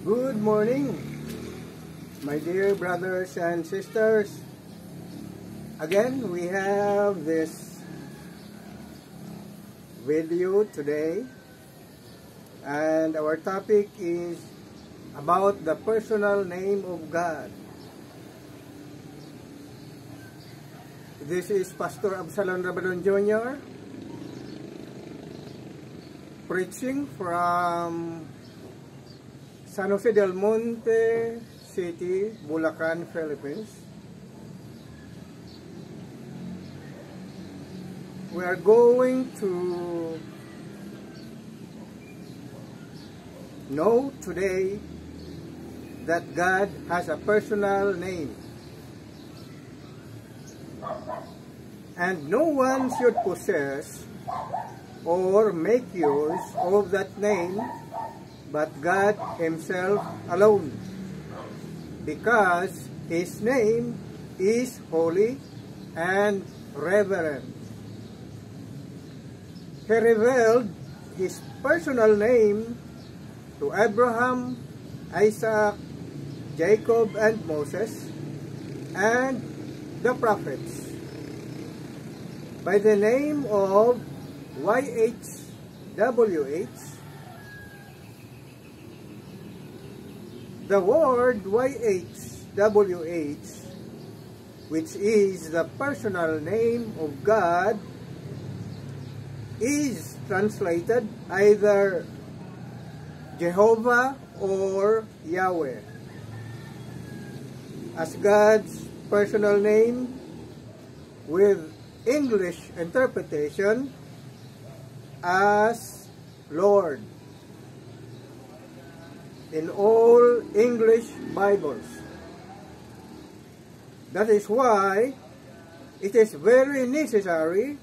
Good morning, my dear brothers and sisters. Again, we have this video today, and our topic is about the personal name of God. This is Pastor Absalom Rabadon Jr. preaching from San Jose del Monte City, Bulacan, Philippines. We are going to know today that God has a personal name. And no one should possess or make use of that name but God Himself alone, because His name is holy and reverent. He revealed His personal name to Abraham, Isaac, Jacob, and Moses, and the prophets by the name of YHWH. The word YHWH, which is the personal name of God, is translated either Jehovah or Yahweh. As God's personal name with English interpretation as Lord in all English Bibles. That is why it is very necessary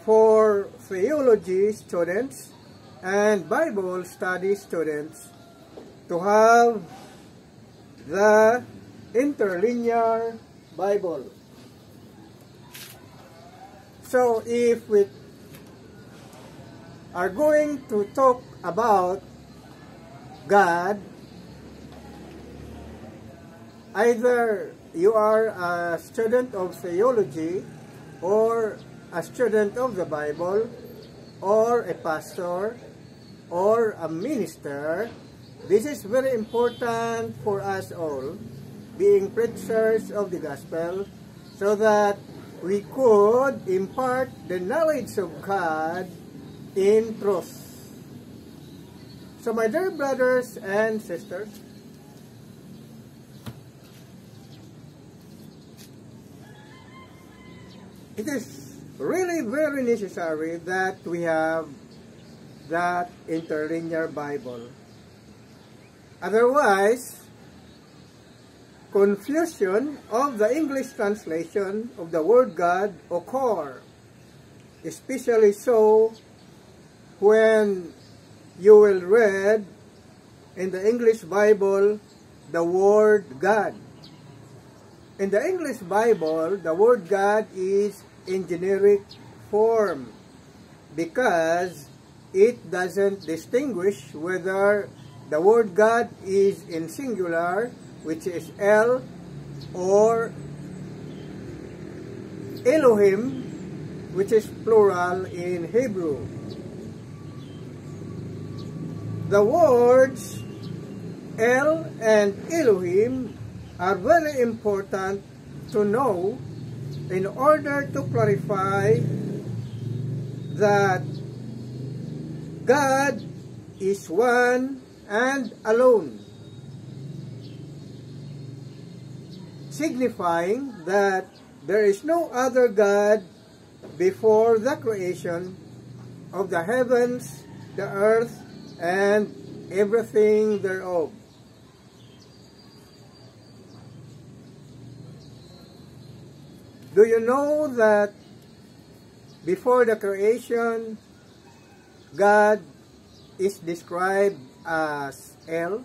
for theology students and Bible study students to have the interlinear Bible. So if we are going to talk about God, either you are a student of theology or a student of the Bible or a pastor or a minister, this is very important for us all, being preachers of the gospel, so that we could impart the knowledge of God in truth. So my dear brothers and sisters, it is really very necessary that we have that interlinear Bible. Otherwise, confusion of the English translation of the word God occur, especially so when you will read in the English Bible the word God. In the English Bible, the word God is in generic form because it doesn't distinguish whether the word God is in singular, which is El, or Elohim, which is plural in Hebrew. The words El and Elohim are very important to know in order to clarify that God is one and alone, signifying that there is no other God before the creation of the heavens, the earth, and everything thereof. Do you know that before the creation, God is described as El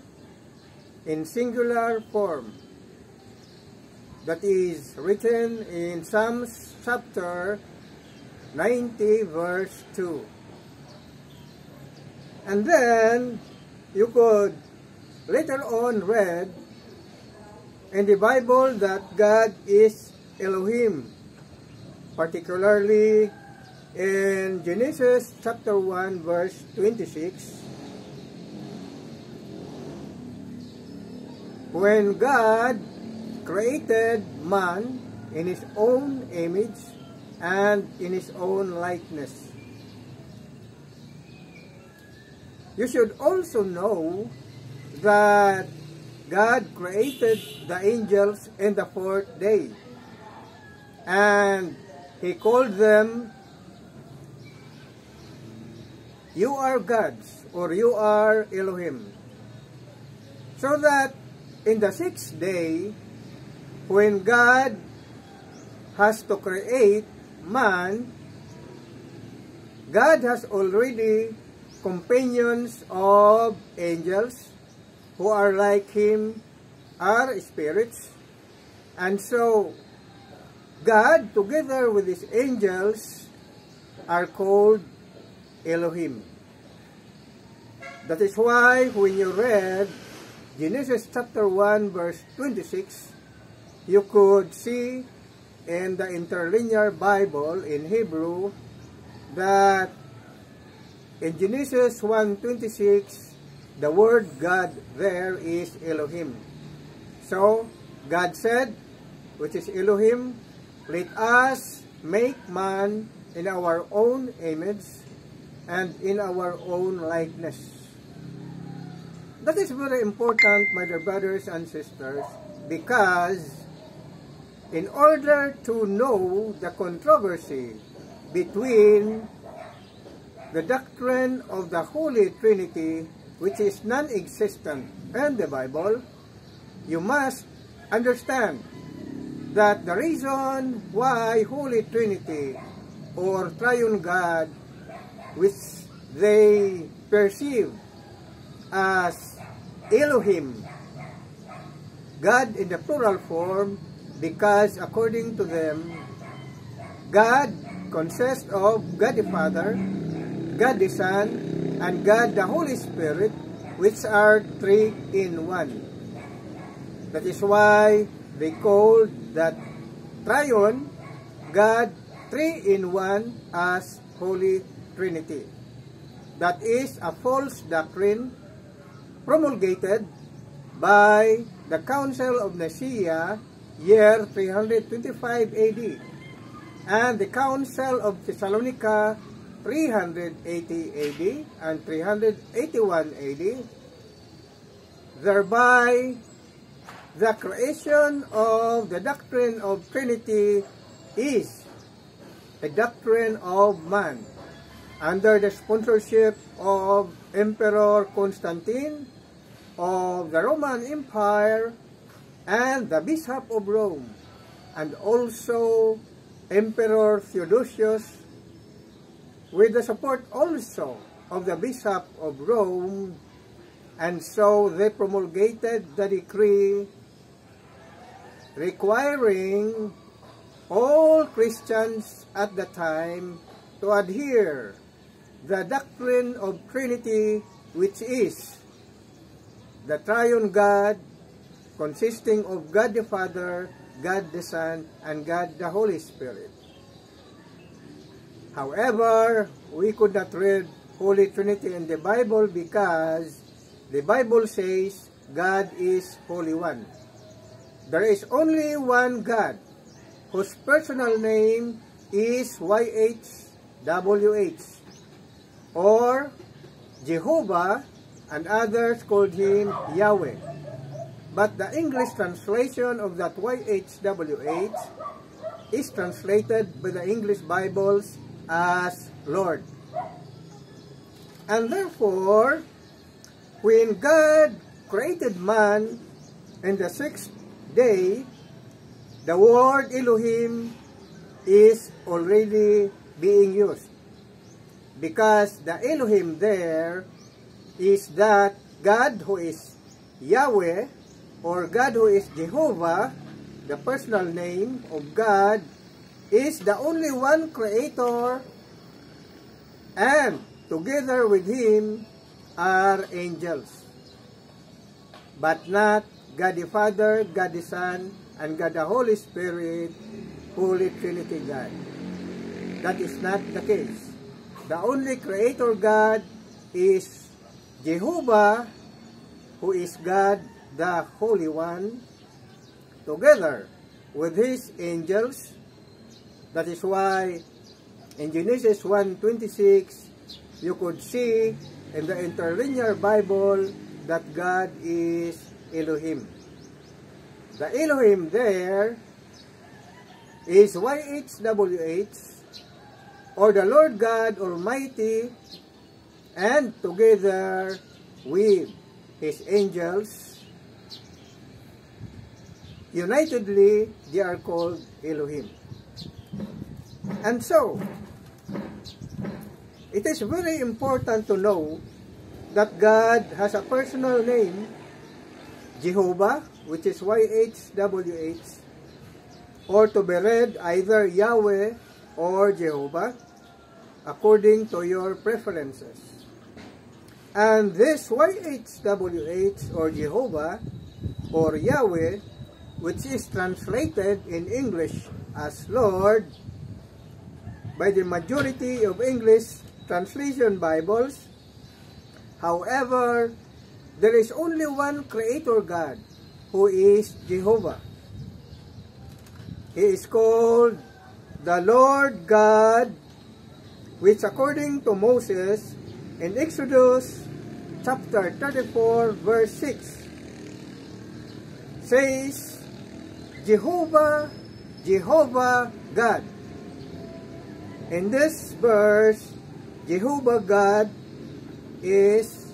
in singular form? That is written in Psalms chapter 90 verse 2. And then you could later on read in the Bible that God is Elohim, particularly in Genesis chapter 1 verse 26, when God created man in his own image and in his own likeness. You should also know that God created the angels in the fourth day, and He called them, "You are gods," or "You are Elohim." So that in the sixth day, when God has to create man, God has already companions of angels who are like Him, are spirits. And so, God, together with His angels, are called Elohim. That is why when you read Genesis chapter 1 verse 26, you could see in the interlinear Bible in Hebrew that in Genesis 1:26, the word God there is Elohim. So, God said, which is Elohim, "Let us make man in our own image and in our own likeness." That is very important, my dear brothers and sisters, because in order to know the controversy between the doctrine of the Holy Trinity, which is non-existent in the Bible, you must understand that the reason why Holy Trinity or Triune God, which they perceive as Elohim, God in the plural form, because according to them, God consists of God the Father, God the Son, and God the Holy Spirit, which are three in one. That is why they call that Triune God, three in one, as Holy Trinity. That is a false doctrine promulgated by the Council of Nicaea, year 325 AD, and the Council of Thessalonica, 380 AD and 381 AD, thereby the creation of the doctrine of Trinity is a doctrine of man under the sponsorship of Emperor Constantine of the Roman Empire and the Bishop of Rome, and also Emperor Theodosius, with the support also of the Bishop of Rome. And so they promulgated the decree requiring all Christians at the time to adhere the doctrine of Trinity, which is the Triune God, consisting of God the Father, God the Son, and God the Holy Spirit. However, we could not read Holy Trinity in the Bible because the Bible says God is Holy One. There is only one God whose personal name is YHWH, or Jehovah, and others called Him Yahweh. But the English translation of that YHWH is translated by the English Bibles as Lord. And therefore, when God created man in the sixth day, the word Elohim is already being used, because the Elohim there is that God who is Yahweh, or God who is Jehovah, the personal name of God, is the only one creator, and together with Him are angels. but not God the Father, God the Son, and God the Holy Spirit, Holy Trinity God. That is not the case. The only Creator God is Jehovah, who is God the Holy One, together with His angels. That is why in Genesis 1:26, you could see in the interlinear Bible that God is Elohim. The Elohim there is YHWH, or the Lord God Almighty, and together with His angels, unitedly, they are called Elohim. And so, it is very important to know that God has a personal name, Jehovah, which is YHWH, or to be read either Yahweh or Jehovah, according to your preferences. And this YHWH, or Jehovah, or Yahweh, which is translated in English as Lord by the majority of English translation Bibles. However, there is only one Creator God, who is Jehovah. He is called the Lord God, which according to Moses in Exodus chapter 34 verse 6 says, Jehovah, Jehovah God. In this verse, Jehovah God is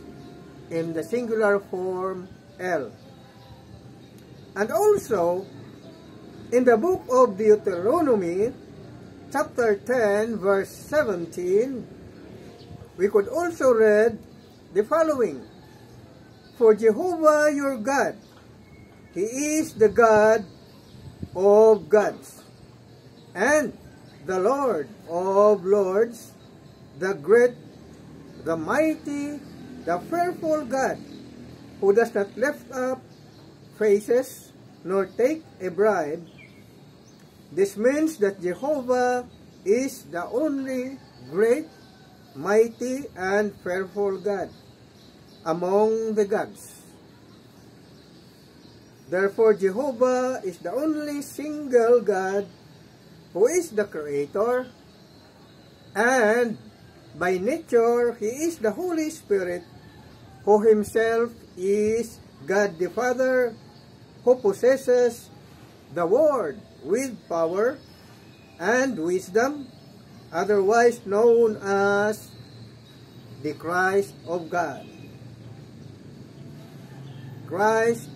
in the singular form El. And also, in the book of Deuteronomy, chapter 10, verse 17, we could also read the following: For Jehovah your God, He is the God of gods, and the Lord of lords, the great, the mighty, the fearful God, who does not lift up faces nor take a bribe. This means that Jehovah is the only great, mighty, and fearful God among the gods. Therefore, Jehovah is the only single God who is the Creator, and by nature, He is the Holy Spirit, who Himself is God the Father, who possesses the Word with power and wisdom, otherwise known as the Christ of God. Christ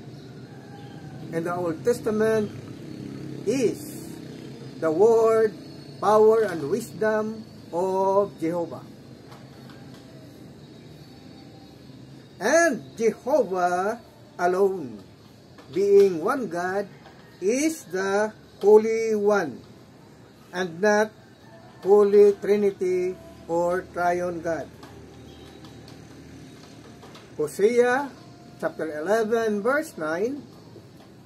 in the Old Testament is the Word, power, and wisdom of Jehovah. And Jehovah alone, being one God, is the Holy One, and not Holy Trinity or Triune God. Hosea chapter 11 verse 9,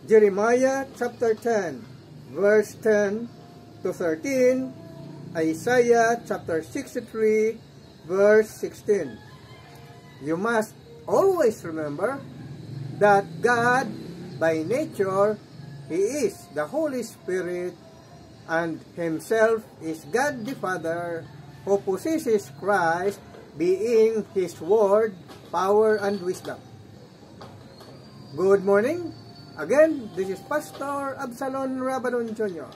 Jeremiah chapter 10 verse 10 to 13, Isaiah chapter 63 verse 16. You must always remember that God, by nature, He is the Holy Spirit, and Himself is God the Father, who possesses Christ, being His Word, power, and wisdom. Good morning. Again, this is Pastor Absalon Rabanon Jr.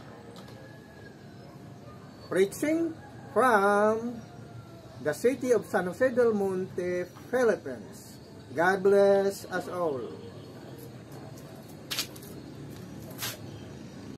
preaching from the city of San Jose del Monte, Philippines. God bless us all.